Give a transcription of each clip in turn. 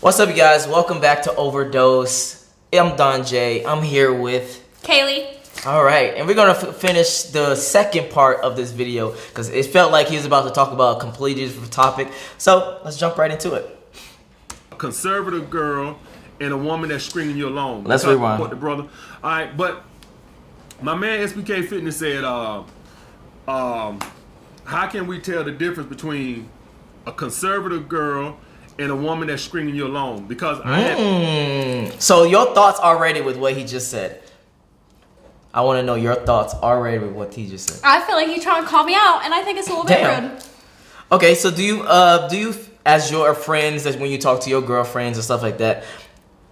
What's up, you guys? Welcome back to Overdose. I'm Don Jaye. I'm here with Kaylee. All right, and we're gonna finish the second part of this video because it felt like he was about to talk about a completely different topic. So let's jump right into it. A conservative girl and a woman that's stringing you along. Let's rewind. The brother. All right, but my man SBK Fitness said, how can we tell the difference between a conservative girl and a woman that's stringing you along? Because So your thoughts already with what he just said. I want to know your thoughts already with what he just said. I feel like he's trying to call me out, and I think it's a little bit rude. Okay, so do you as your friends, as when you talk to your girlfriends and stuff like that,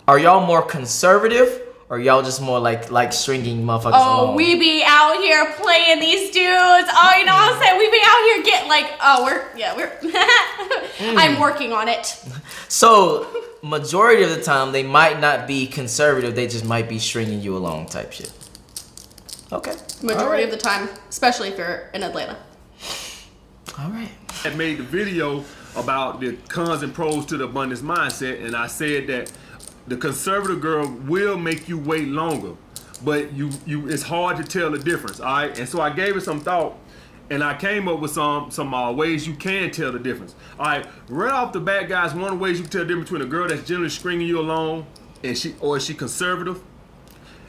are y'all more conservative or y'all just more like stringing motherfuckers along? We be out here playing these dudes. Oh, you know what I'm saying? We be out here getting like, we're I'm working on it. So majority of the time they might not be conservative, they just might be stringing you along type shit. Okay. Majority of the time, especially if you're in Atlanta. All right. I made the video about the cons and pros to the abundance mindset, and I said that the conservative girl will make you wait longer, but it's hard to tell the difference. All right, and so I gave it some thought, and I came up with some ways you can tell the difference. All right, right off the bat, guys, one of the ways you can tell the difference between a girl that's generally stringing you along and is she conservative.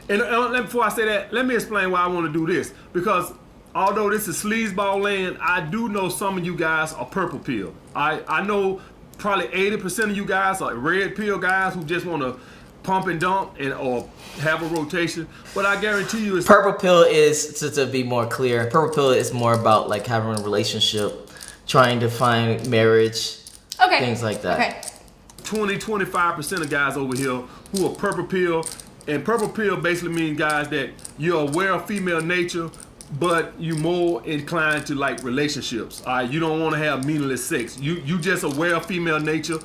And before I say that, let me explain why I want to do this. Because although this is sleazeball land, I do know some of you guys are purple pill. I know probably 80% of you guys are red pill guys who just want to pump and dump or have a rotation. But I guarantee you, it's purple pill is to be more clear. Purple pill is more about like having a relationship, trying to find marriage, things like that. Okay. 20-25% of guys over here who are purple pill. And purple pill basically means, guys, that you're aware of female nature, but you're more inclined to like relationships. All right, you don't want to have meaningless sex. You just aware of female nature,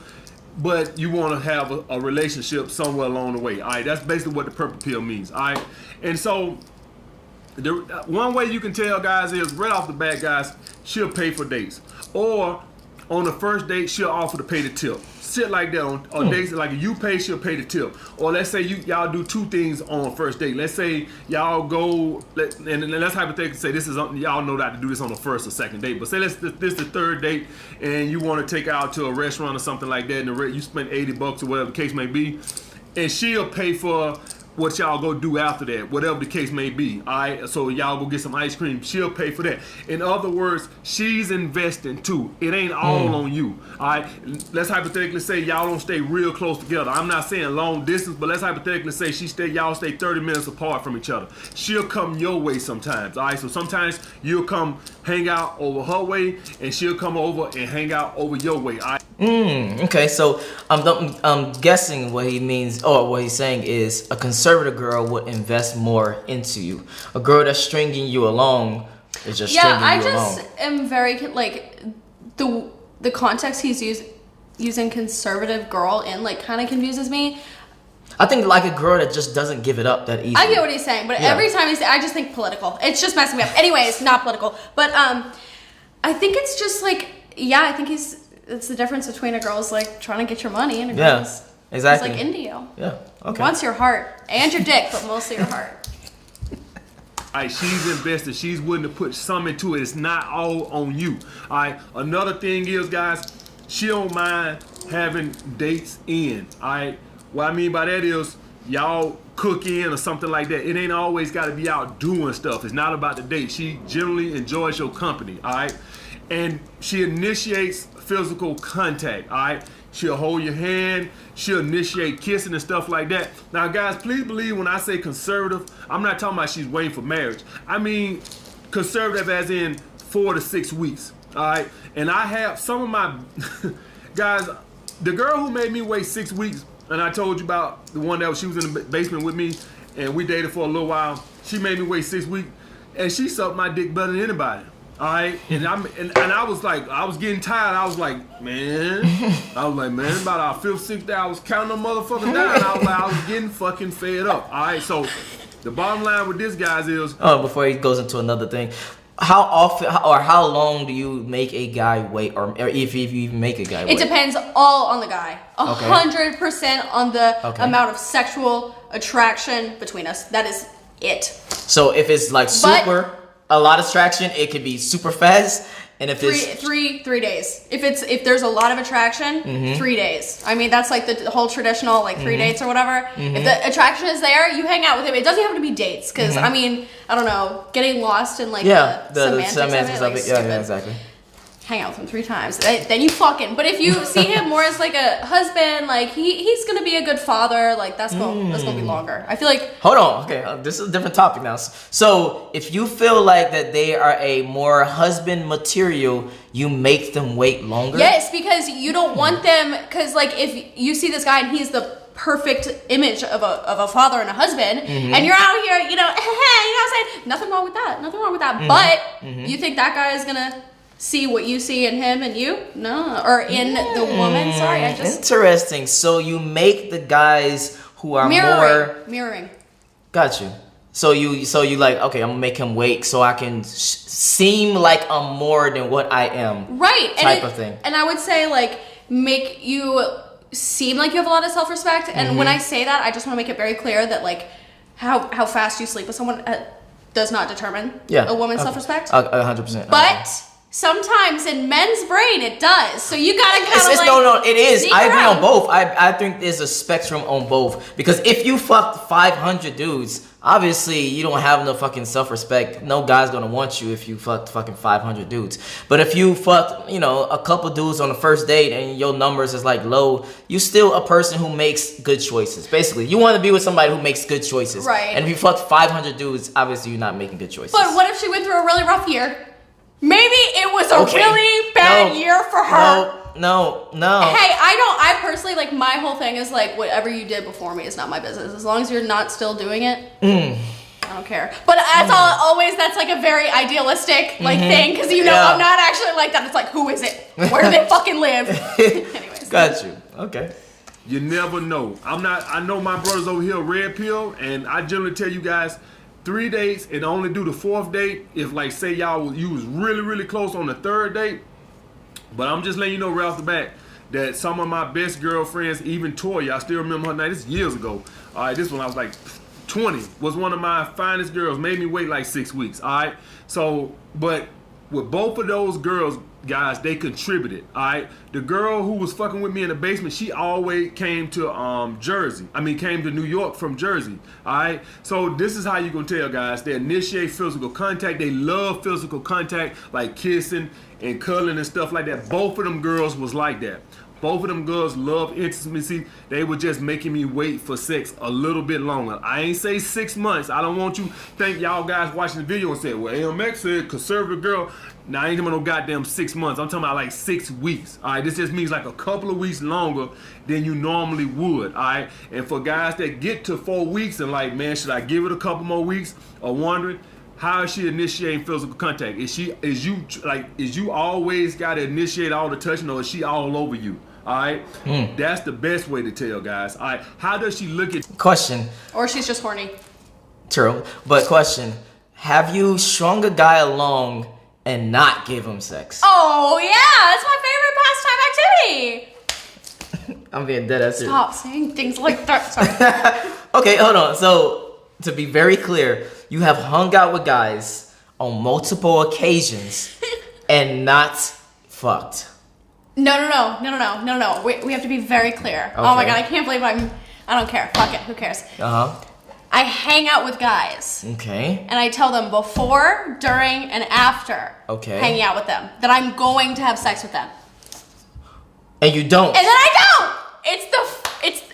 but you want to have a relationship somewhere along the way. All right, that's basically what the purple pill means. All right, and so the one way you can tell, guys, is right off the bat, guys, she'll pay for dates, or on the first date she'll offer to pay the tip. Shit like that on dates, like if you pay, she'll pay the tip. Or let's say y'all do two things on first date. Let's say y'all go, and let's hypothetically say this is y'all know not to do this on the first or second date. But say this is the third date, and you want to take her out to a restaurant or something like that, and you spend $80 or whatever the case may be, and she'll pay for what y'all go do after that, whatever the case may be. All right, so y'all go get some ice cream. She'll pay for that. In other words, she's investing too. It ain't all on you. All right, let's hypothetically say y'all don't stay real close together. I'm not saying long distance, but let's hypothetically say y'all stay 30 minutes apart from each other. She'll come your way sometimes. All right, so sometimes you'll come hang out over her way, and she'll come over and hang out over your way. All right? Okay, so I'm guessing what he means, or what he's saying is a conservative girl would invest more into you. A girl that's stringing you along is just stringing you along. Yeah, I just am very like the context he's using conservative girl in like kind of confuses me. I think like a girl that just doesn't give it up that easily. I get what he's saying, but every time I just think political. It's just messing me up. Anyways, not political, but I think it's just like I think it's the difference between a girl's like trying to get your money and a girl's exactly. It's like Indio. Yeah. Okay. Wants your heart and your dick, but mostly your heart. All right, she's invested. She's willing to put some into it. It's not all on you. All right. Another thing is, guys, she don't mind having dates in. All right. What I mean by that is y'all cook in or something like that. It ain't always got to be out doing stuff. It's not about the date. She generally enjoys your company. All right. And she initiates physical contact. All right. She'll hold your hand. She'll initiate kissing and stuff like that. Now, guys, please believe when I say conservative, I'm not talking about she's waiting for marriage. I mean conservative as in 4 to 6 weeks. All right. And I have some of my guys, the girl who made me wait 6 weeks, and I told you about the one that she was in the basement with me, and we dated for a little while. She made me wait 6 weeks, and she sucked my dick better than anybody. All right, and I was like, I was getting tired. I was like, man, about our 5th, 6th day, I was counting them motherfuckers down. I was getting fucking fed up. All right, so the bottom line with this, guys, is before he goes into another thing, How often or how long do you make a guy wait, or if you even make a guy wait? It depends all on the guy. 100% on the amount of sexual attraction between us. That is it. So if it's like a lot of attraction, it could be super fast. And if it's 3 days. If there's a lot of attraction, 3 days. I mean, that's like the whole traditional like 3 dates or whatever. If the attraction is there, you hang out with him. It doesn't have to be dates because I mean, I don't know, getting lost in like the semantics of it. Yeah, exactly. Hang out with him 3 times, then you fucking. But if you see him more as like a husband, like he's gonna be a good father, like that's gonna be longer. I feel like. Hold on, okay, this is a different topic now. So if you feel like that they are a more husband material, you make them wait longer. Yes, because you don't want them. Because like if you see this guy and he's the perfect image of a father and a husband, and you're out here, you know what I'm saying? Nothing wrong with that. But you think that guy is gonna see what you see in him and you? No. Or in the woman. Sorry, I just... Interesting. So you make the guys who are mirroring. Got you. So you like, okay, I'm gonna make him wait so I can seem like I'm more than what I am. Right. Type of thing. And I would say like make you seem like you have a lot of self-respect. And when I say that, I just want to make it very clear that like how fast you sleep with someone does not determine a woman's self-respect. 100%. But sometimes in men's brain it does. So you gotta kind of like... No, it is. I agree on both. I think there's a spectrum on both. Because if you fucked 500 dudes, obviously you don't have no fucking self-respect. No guy's gonna want you if you fucked fucking 500 dudes. But if you fucked, a couple dudes on the first date and your numbers is like low, you still a person who makes good choices. Basically, you want to be with somebody who makes good choices. Right. And if you fucked 500 dudes, obviously you're not making good choices. But what if she went through a really rough year? Maybe it was a really bad year for her. No. Hey, I personally, like, my whole thing is, like, whatever you did before me is not my business. As long as you're not still doing it, I don't care. But that's that's, like, a very idealistic, like, thing. Because, I'm not actually like that. It's like, who is it? Where do they fucking live? Anyways. Got you. Okay. You never know. I know my brothers over here red pill, and I generally tell you guys, 3 dates and only do the 4th date if, like, say you was really, really close on the 3rd date. But I'm just letting you know right off the bat that some of my best girlfriends, even Toya, I still remember her name, this is years ago. All right, this one I was like 20, was one of my finest girls, made me wait like 6 weeks. All right, so, but with both of those girls, guys, they contributed. All right, the girl who was fucking with me in the basement, she always came to came to New York from Jersey. All right, so this is how you gonna tell, guys. They initiate physical contact. They love physical contact, like kissing and cuddling and stuff like that. Both of them girls was like that. Both of them girls love intimacy. They were just making me wait for sex a little bit longer. I ain't say 6 months. I don't want you to think y'all guys watching the video and say, well, AMX said conservative girl. Now, I ain't talking about no goddamn 6 months. I'm talking about like 6 weeks. All right, this just means like a couple of weeks longer than you normally would. All right, and for guys that get to 4 weeks and like, man, should I give it a couple more weeks, or wondering, how is she initiating physical contact? Is you always got to initiate all the touching, or is she all over you? All right, that's the best way to tell, guys. All right, how does she look at? Question. Or she's just horny. True, but question: have you strung a guy along and not give him sex? Oh yeah, that's my favorite pastime activity. I'm being dead ass serious. Stop saying things like that. Sorry. Okay, hold on. So to be very clear, you have hung out with guys on multiple occasions and not fucked. No. We have to be very clear. Okay. Oh my god, I can't believe I don't care. Fuck it. Who cares? I hang out with guys. Okay. And I tell them before, during, and after hanging out with them that I'm going to have sex with them. And you don't. And then I don't.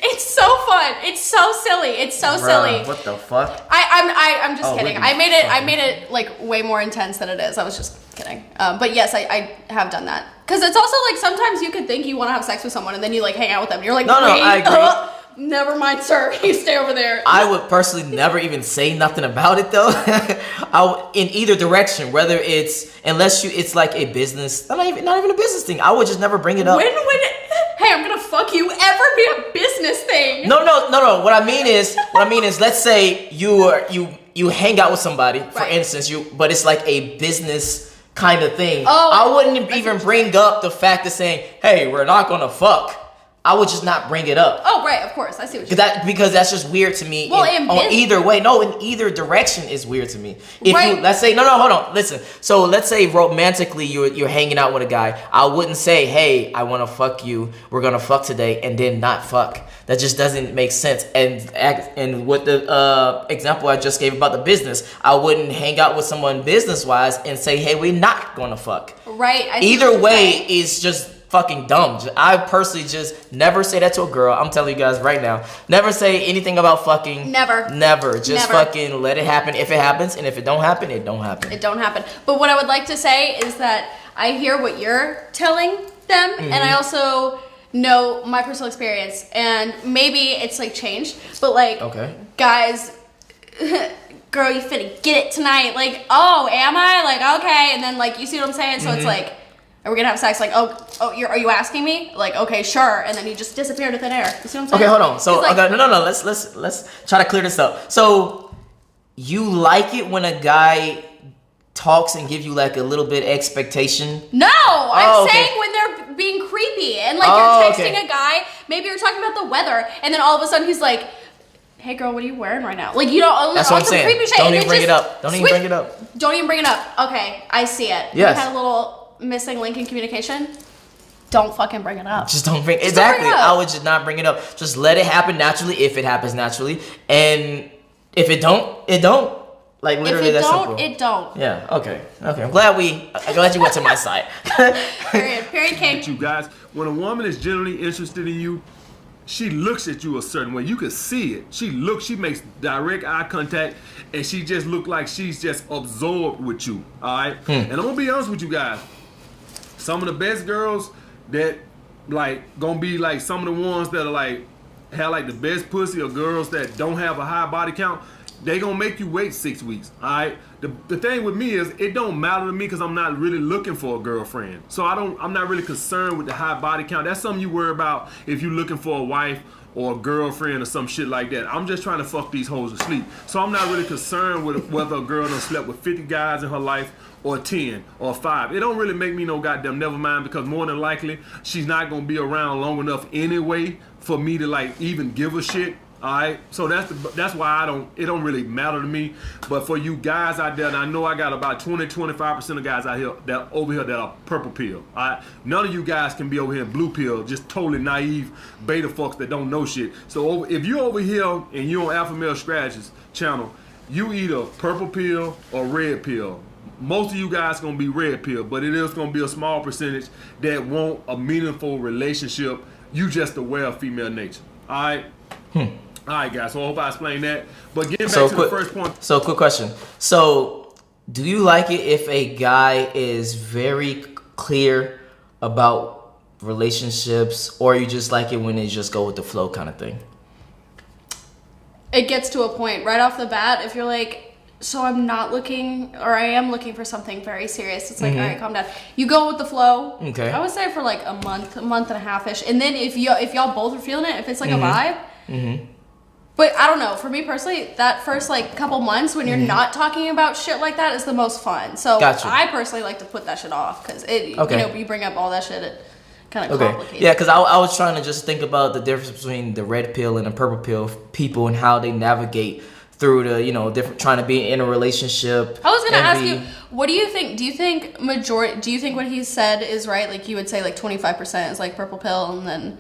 It's so fun. It's so silly. It's so silly. What the fuck? I'm just kidding. I made it like way more intense than it is. I was just kidding. But yes, I have done that. Because it's also like sometimes you could think you want to have sex with someone and then you like hang out with them. And you're like, no, I agree. Never mind, sir. You stay over there. I would personally never even say nothing about it though. In either direction, whether it's like a business, not even a business thing. I would just never bring it up. Hey, I'm gonna fuck you ever be a business thing? No. What I mean is, let's say you you hang out with somebody, for instance, but it's like a business kind of thing. I wouldn't even bring up the fact of saying, hey, we're not gonna fuck. I would just not bring it up. Oh, right, of course. I see what you're saying. Because that's just weird to me. Well, on either way. No, in either direction is weird to me. If you, let's say, hold on, listen. So let's say romantically you're hanging out with a guy. I wouldn't say, hey, I want to fuck you. We're going to fuck today and then not fuck. That just doesn't make sense. And with the example I just gave about the business, I wouldn't hang out with someone business-wise and say, hey, we're not going to fuck. Right. Either way is just fucking dumb. I personally just never say that to a girl. I'm telling you guys right now. Never say anything about fucking. Never. Just fucking let it happen if it happens, and if it don't happen, it don't happen. It don't happen. But what I would like to say is that I hear what you're telling them, and I also know my personal experience, and maybe it's like changed, but like guys, girl, you finna get it tonight. Like, oh, am I? Like, okay, and then like you see what I'm saying? So it's like, are we gonna have sex? Like, are you asking me? Like, okay, sure. And then you just disappeared into thin air. You see what I'm saying? Okay, hold on. So, like, no. Let's try to clear this up. So, you like it when a guy talks and give you like a little bit expectation? No, I'm saying when they're being creepy and like you're texting a guy. Maybe you're talking about the weather, and then all of a sudden he's like, hey girl, what are you wearing right now? Like, you know, that's what I'm saying. Don't even bring it up. Don't even bring it up. Don't even bring it up. Okay, I see it. Yes. We had a little missing link in communication. Don't fucking bring it up. Just don't bring exactly. I would just not bring it up. Just let it happen naturally if it happens naturally, and if it don't, it don't. Like literally, that's simple. If it don't, it don't. Yeah. Okay. I'm glad you went to my side. Period. King. You guys, when a woman is genuinely interested in you, she looks at you a certain way. You can see it. She makes direct eye contact, and she just look like she's just absorbed with you. All right. And I'm gonna be honest with you guys. Some of the best girls that like gonna be like some of the ones that are like have like the best pussy, or girls that don't have a high body count. They gonna make you wait 6 weeks, all right? The thing with me is it don't matter to me because I'm not really looking for a girlfriend. So I'm not really concerned with the high body count. That's something you worry about if you're looking for a wife or a girlfriend or some shit like that. I'm just trying to fuck these hoes to sleep. So I'm not really concerned with whether a girl done slept with 50 guys in her life or 10 or 5. It don't really make me no goddamn never mind, because more than likely she's not gonna be around long enough anyway for me to like even give a shit. Alright, so that's why it don't really matter to me. But for you guys out there, and I know I got about 20-25% of guys out here that over here that are purple pill. Alright, none of you guys can be over here in blue pill, just totally naive beta fucks that don't know shit. So if you over here and you on Alpha Male Strategist channel, you either purple pill or red pill. Most of you guys gonna be red pill, but it is gonna be a small percentage that want a meaningful relationship. You just aware of female nature. Alright. Alright guys, so I hope I explained that. But getting back to the first point. So quick question. So do you like it if a guy is very clear about relationships, or you just like it when they just go with the flow kind of thing? It gets to a point right off the bat. If you're like, so I'm not looking, or I am looking for something very serious, it's like, all right, calm down. You go with the flow. Okay. I would say for like a month and a half-ish. And then if y'all both are feeling it, if it's like a vibe. But I don't know, for me personally, that first like couple months when you're not talking about shit like that is the most fun. So I personally like to put that shit off, because you know, you bring up all that shit, it kind of complicates. Yeah, because I was trying to just think about the difference between the red pill and the purple pill people and how they navigate through the, you know, different, trying to be in a relationship. I was gonna ask you, what do you think? Do you think what he said is right? Like you would say like 25% is like purple pill, and then.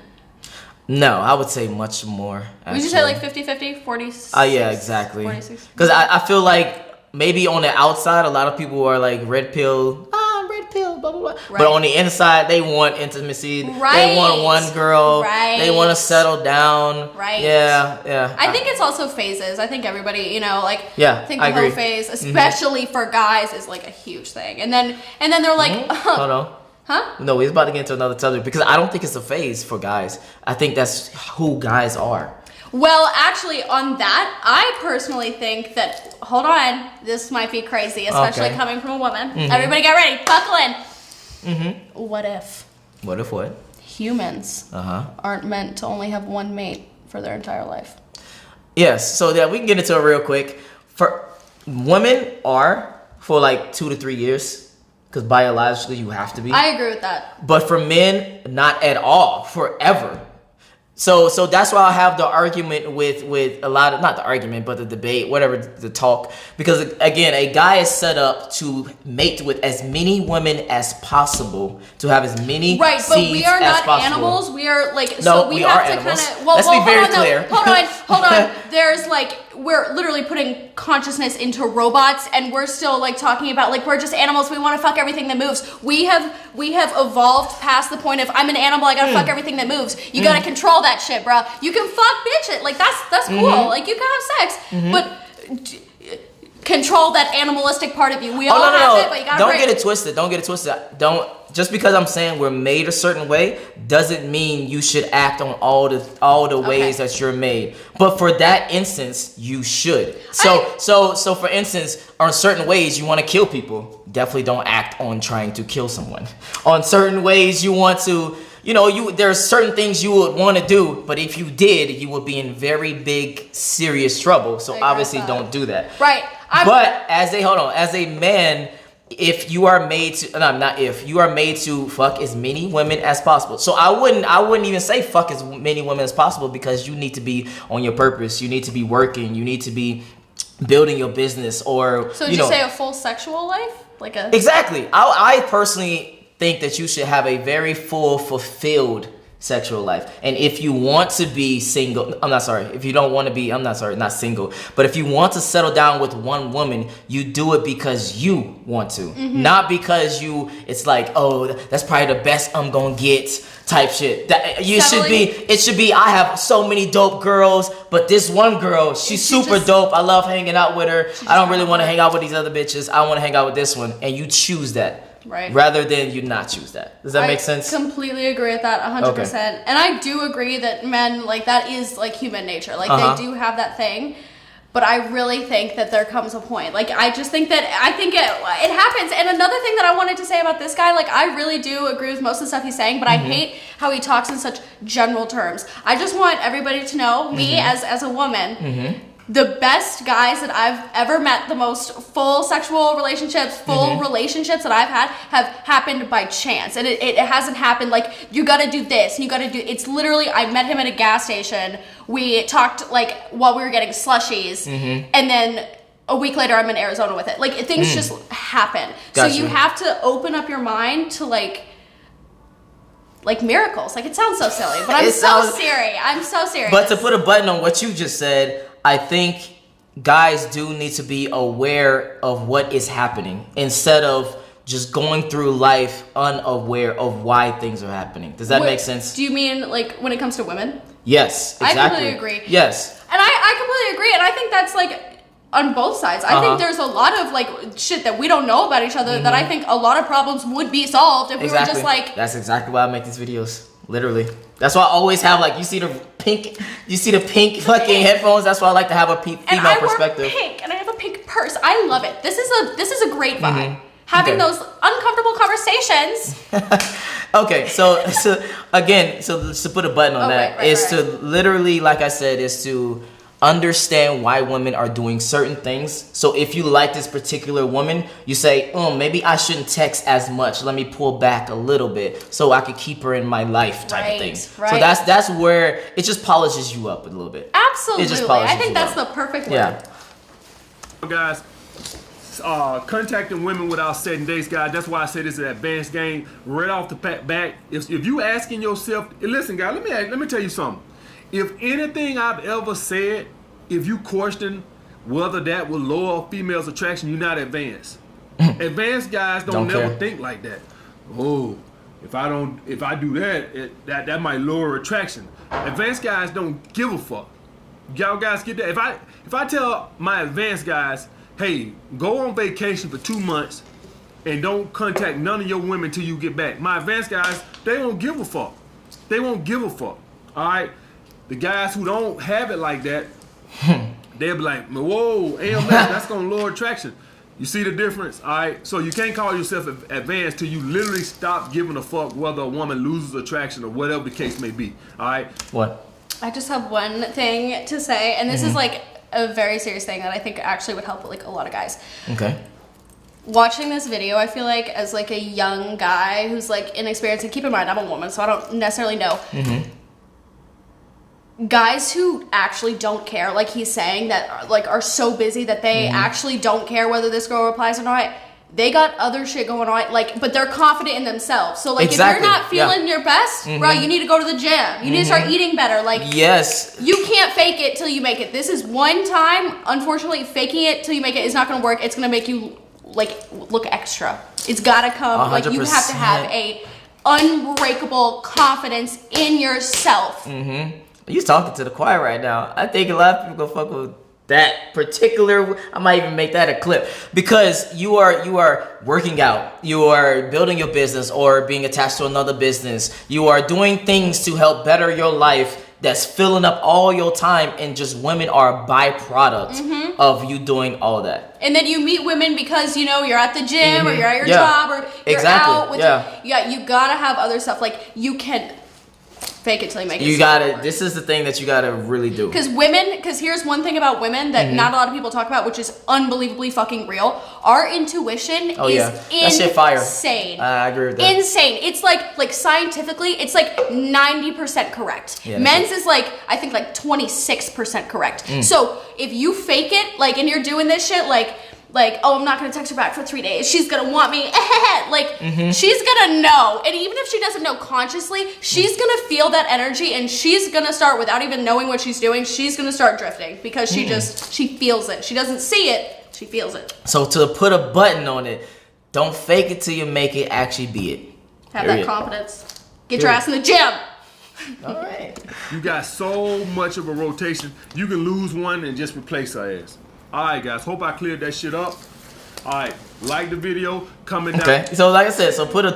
No, I would say much more. Actually. Would you say like 50-50, 46? Yeah, exactly. Because I feel like maybe on the outside, a lot of people are like red pill, red pill, blah, blah, blah. Right. But on the inside, they want intimacy. Right. They want one girl. Right. They want to settle down. Right. Yeah. I think it's also phases. I think everybody, you know, like, I think the whole phase, especially for guys, is like a huge thing. And then they're like, hold on. Huh? No, we're about to get into another subject, because I don't think it's a phase for guys. I think that's who guys are. Well, actually, on that, I personally think that, hold on, this might be crazy, especially coming from a woman. Everybody get ready, buckle in. What if? What if what? Humans aren't meant to only have one mate for their entire life. Yes, so we can get into it real quick. women are for like 2 to 3 years, because biologically you have to be. I agree with that. But for men, not at all, forever. So that's why I have the argument with a lot of, not the argument, but the debate, whatever, the talk. Because again, a guy is set up to mate with as many women as possible, to have as many right, seeds but we are not possible. Animals. We are like, no, so we have are to animals. kind of, well, let's be very clear. Hold on. There's like, we're literally putting consciousness into robots, and we're still like talking about like we're just animals. We want to fuck everything that moves. We have evolved past the point of I'm an animal. I gotta fuck everything that moves. You gotta control that shit, bro. You can fuck bitch it. Like that's cool. Like you can have sex, but control that animalistic part of you. We all have it, but you gotta Don't get it twisted. Don't. Just because I'm saying we're made a certain way doesn't mean you should act on all the ways that you're made. But for that instance, you should. So for instance, on certain ways you want to kill people, definitely don't act on trying to kill someone. On certain ways you want to, there's certain things you would want to do, but if you did, you would be in very big, serious trouble. So obviously don't do that. Right. But as a man, if you are made to, you are made to fuck as many women as possible. So I wouldn't even say fuck as many women as possible, because you need to be on your purpose. You need to be working. You need to be building your business, or so did you say a full sexual life, like a exactly. I personally think that you should have a very full, fulfilled sexual life. And if you want to be single, if you don't want to be, not single, but if you want to settle down with one woman, you do it because you want to, not because it's like, oh, that's probably the best I'm gonna get type shit. It should be I have so many dope girls, but this one girl, she's super dope. I love hanging out with her. I don't really want to hang out with these other bitches. I want to hang out with this one. And you choose that. Right. Rather than you not choose that. Does that make sense? I completely agree with that 100%. Okay. And I do agree that men, like, that is like human nature. Like they do have that thing. But I really think that there comes a point. Like, I just think that, it happens. And another thing that I wanted to say about this guy, like, I really do agree with most of the stuff he's saying, but I hate how he talks in such general terms. I just want everybody to know, me as a woman, the best guys that I've ever met, the most full sexual relationships, relationships that I've had have happened by chance. And it hasn't happened like, you gotta do this, it's literally, I met him at a gas station. We talked like while we were getting slushies, and then a week later I'm in Arizona with it. Like things just happen. Gotcha. So you have to open up your mind to like miracles. Like it sounds so silly, but I'm so serious. But to put a button on what you just said, I think guys do need to be aware of what is happening instead of just going through life unaware of why things are happening. Does that make sense? Do you mean like when it comes to women? Yes, exactly. I completely agree. Yes. And I completely agree, and I think that's like on both sides. I think there's a lot of like shit that we don't know about each other that I think a lot of problems would be solved if we were just like... That's exactly why I make these videos. Literally. That's why I always have like, you see the pink fucking headphones. That's why I like to have a female perspective. And I wear pink, and I have a pink purse. I love it. This is a great vibe. Having those uncomfortable conversations. Okay, so again, to put a button on that is to literally, like I said, is to understand why women are doing certain things. So if you like this particular woman, you say, maybe I shouldn't text as much. Let me pull back a little bit so I could keep her in my life type of thing. Right. So that's where it just polishes you up a little bit. Absolutely. I think that's the perfect word. Yeah. Guys, contacting women without setting dates, guys, that's why I say this is an advanced game. Right off the back, if you asking yourself, listen, guys, let me tell you something. If anything I've ever said, if you question whether that will lower a female's attraction, you're not advanced. Advanced guys don't never think like that. Oh, if I do that, that might lower attraction. Advanced guys don't give a fuck. Y'all guys get that? If I tell my advanced guys, hey, go on vacation for 2 months and don't contact none of your women till you get back, my advanced guys, they won't give a fuck. They won't give a fuck. All right. The guys who don't have it like that, they'll be like, whoa, that's gonna lower attraction. You see the difference? All right. So you can't call yourself advanced till you literally stop giving a fuck whether a woman loses attraction or whatever the case may be. All right. What? I just have one thing to say, and this is like a very serious thing that I think actually would help like a lot of guys. Okay. Watching this video, I feel like as like a young guy who's like inexperienced, and keep in mind I'm a woman, so I don't necessarily know. Guys who actually don't care, like he's saying, that like are so busy that they actually don't care whether this girl replies or not. They got other shit going on, like, but they're confident in themselves. So, like, exactly. if you're not feeling your best, bro, you need to go to the gym. You need to start eating better. Like, yes, you can't fake it till you make it. This is one time. Unfortunately, faking it till you make it is not going to work. It's going to make you like look extra. It's got to come. 100%. Like, you have to have a unbreakable confidence in yourself. You talking to the choir right now. I think a lot of people gonna fuck with that particular. I might even make that a clip, because you are working out, you are building your business or being attached to another business, you are doing things to help better your life that's filling up all your time, and just women are a byproduct of you doing all that. And then you meet women because, you know, you're at the gym or you're at your job or you're out with you gotta have other stuff. Like, you can fake it till you make it. You gotta, this is the thing that you gotta really do. Because here's one thing about women that not a lot of people talk about, which is unbelievably fucking real. Our intuition is that shit fire. insane. I agree with that. Insane. It's like scientifically, it's like 90% correct. Yeah, Men's is like, I think like 26% correct. So if you fake it, like, and you're doing this shit, like, oh, I'm not gonna text her back for 3 days, she's gonna want me, like, she's gonna know. And even if she doesn't know consciously, she's gonna feel that energy, and she's gonna start, without even knowing what she's doing, she's gonna start drifting, because she feels it. She doesn't see it, she feels it. So to put a button on it, don't fake it till you make it, actually be it. Have that confidence. Get your ass in the gym. All right. You got so much of a rotation, you can lose one and just replace her ass. Alright guys, hope I cleared that shit up. Alright, like the video, comment down. Okay, so like I said, so put a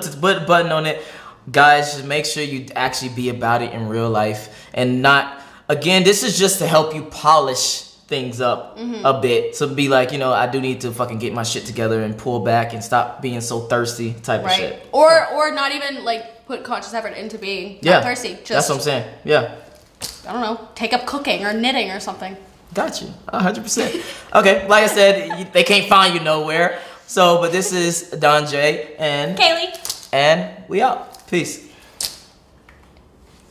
button on it. Guys, just make sure you actually be about it in real life, and not, again, this is just to help you polish things up a bit. So be like, you know, I do need to fucking get my shit together and pull back and stop being so thirsty type of shit. Or not even like put conscious effort into being not thirsty. Just, that's what I'm saying. Yeah. I don't know, take up cooking or knitting or something. Got you, 100%. Okay, like I said, they can't find you nowhere. So, but this is Don Jaye and Kaylee, and we out. Peace.